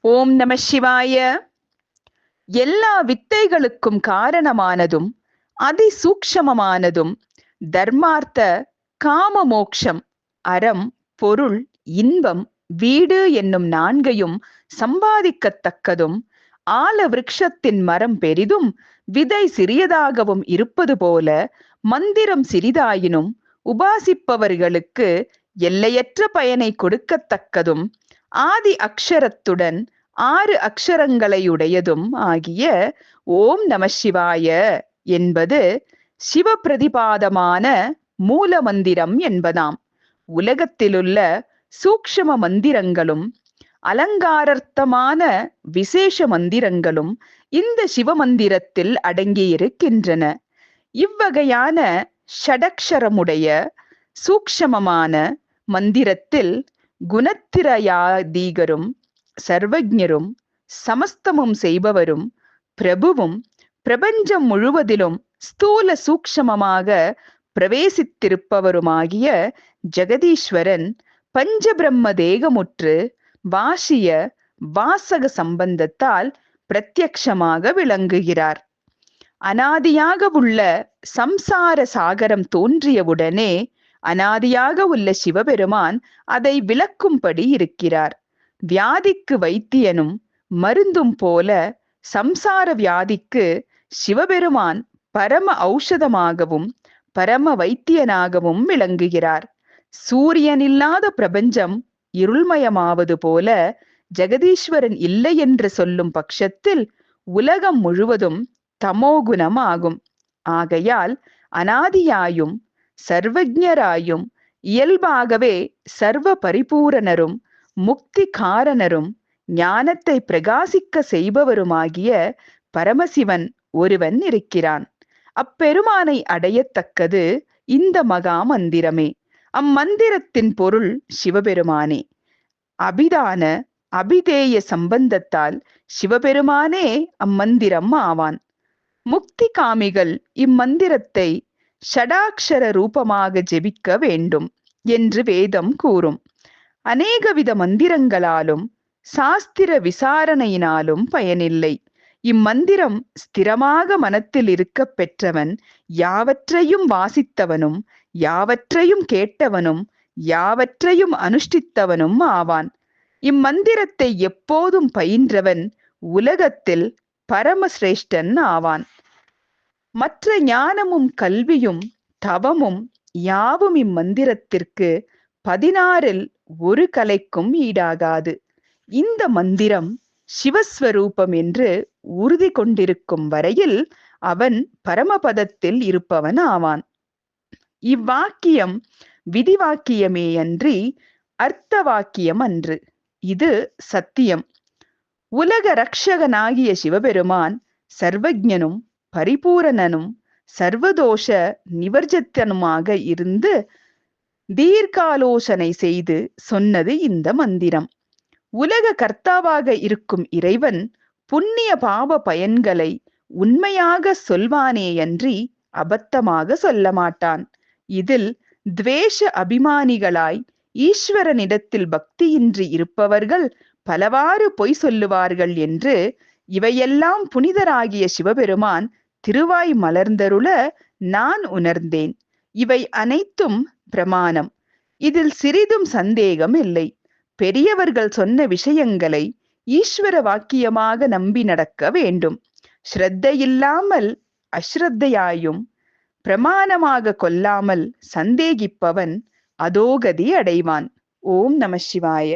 ஓம் நம சிவாய. எல்லா வித்தைகளுக்கும் காரணமானதும் அதிசூக்ஷமமானதும் தர்மார்த்த காம மோக்ஷம், அறம், பொருள், இன்பம், வீடு என்னும் நான்கையும் சம்பாதிக்கத்தக்கதும் ஆல விருட்சத்தின் மரம் பெரிதும் விதை சிறியதாகவும் இருப்பது போல மந்திரம் சிறிதாயினும் உபாசிப்பவர்களுக்கு எல்லையற்ற பயனை கொடுக்கத்தக்கதும் ஆதி அக்ஷரத்துடன் 6 அக்ஷரங்களையுடையதும் ஆகிய ஓம் நம சிவாய என்பது சிவபிரதிபாதமான மூல மந்திரம் என்பதாம். உலகத்திலுள்ள சூக்ஷ்ம மந்திரங்களும் அலங்காரார்த்தமான விசேஷ மந்திரங்களும் இந்த சிவமந்திரத்தில் அடங்கியிருக்கின்றன. இவ்வகையான ஷடக்ஷரமுடைய சூக்ஷ்மமான மந்திரத்தில் குணத்திரயாதீகரும் சர்வஜரும் சமஸ்தமும் செய்பவரும் பிரபுவும் பிரபஞ்சம் முழுவதிலும் ஸ்தூல சூக்ஷ்மமாக பிரவேசித்திருப்பவருமாகிய ஜெகதீஸ்வரன் பஞ்சபிரம்ம தேகமுற்று வாசிய வாசக சம்பந்தத்தால் பிரத்யக்ஷமாக விளங்குகிறார். அனாதியாக உள்ள சம்சார சாகரம் தோன்றியவுடனே அனாதியாக உள்ள சிவபெருமான் அதை விளக்கும்படி இருக்கிறார். வியாதிக்கு வைத்தியனும் மருந்தும் போல சம்சார வியாதிக்கு சிவபெருமான் பரம ஔஷதமாகவும் பரம வைத்தியனாகவும் விளங்குகிறார். சூரியனில்லாத பிரபஞ்சம் இருள்மயமாவது போல ஜெகதீஸ்வரன் இல்லை என்று சொல்லும் பட்சத்தில் உலகம் முழுவதும் தமோகுணம் ஆகும். ஆகையால் அனாதியாயும் சர்வஜராயும் இயல்பாகவே சர்வ பரிபூரணரும் முக்தி காரணரும் ஞானத்தை பிரகாசிக்க செய்பவருமாகிய பரமசிவன் ஒருவன் இருக்கிறான். அப்பெருமானை அடையத்தக்கது இந்த மகா மந்திரமே. அம்மந்திரத்தின் பொருள் சிவபெருமானே. அபிதான அபிதேய சம்பந்தத்தால் சிவபெருமானே அம்மந்திரம் ஆவான். முக்தி காமிகள் இம்மந்திரத்தை ஷடாக்ஷர ரூபமாக ஜெபிக்க வேண்டும் என்று வேதம் கூறும். அநேகவித மந்திரங்களாலும் சாஸ்திர விசாரணையினாலும் பயனில்லை. இம்மந்திரம் ஸ்திரமாக மனத்தில் இருக்க பெற்றவன் யாவற்றையும் வாசித்தவனும் யாவற்றையும் கேட்டவனும் யாவற்றையும் அனுஷ்டித்தவனும் ஆவான். இம்மந்திரத்தை எப்போதும் பயின்றவன் உலகத்தில் பரமசிரேஷ்டன் ஆவான். மற்ற ஞானமும் கல்வியும் தவமும் யாவும் இம்மந்திரத்திற்கு 16இல் ஒரு கலைக்கும் ஈடாகாது. இந்த மந்திரம் சிவஸ்வரூபம் என்று உறுதி கொண்டிருக்கும் வரையில் அவன் பரமபதத்தில் இருப்பவன் ஆவான். இவ்வாக்கியம் விதிவாக்கியமேயன்றி அர்த்த வாக்கியம் அன்று. இது சத்தியம். உலக ரக்ஷகனாகிய சிவபெருமான் சர்வஜனும் பரிபூரணனும் சர்வதோஷ நிவர்ஜத்தனுமாக இருந்து தீர்க்காலோசனை செய்து சொன்னது இந்த மந்திரம். உலக கர்த்தாவாக இருக்கும் இறைவன் புண்ணிய பாவ பயன்களை உண்மையாக சொல்வானேயன்றி அபத்தமாக சொல்ல மாட்டான். இதில் துவேஷ அபிமானிகளாய் ஈஸ்வரனிடத்தில் பக்தியின்றி இருப்பவர்கள் பலவாறு பொய் சொல்லுவார்கள் என்று இவையெல்லாம் புனிதராகிய சிவபெருமான் திருவாய் மலர்ந்தருள நான் உணர்ந்தேன். இவை அனைத்தும் பிரமாணம். இதில் சிறிதும் சந்தேகம் இல்லை. பெரியவர்கள் சொன்ன விஷயங்களை ஈஸ்வர வாக்கியமாக நம்பி நடக்க வேண்டும். ஸ்ரத்தையில்லாமல் அஸ்ரத்தையாயும் பிரமாணமாக கொள்ளாமல் சந்தேகிப்பவன் அதோகதி அடைவான். ஓம் நம சிவாய.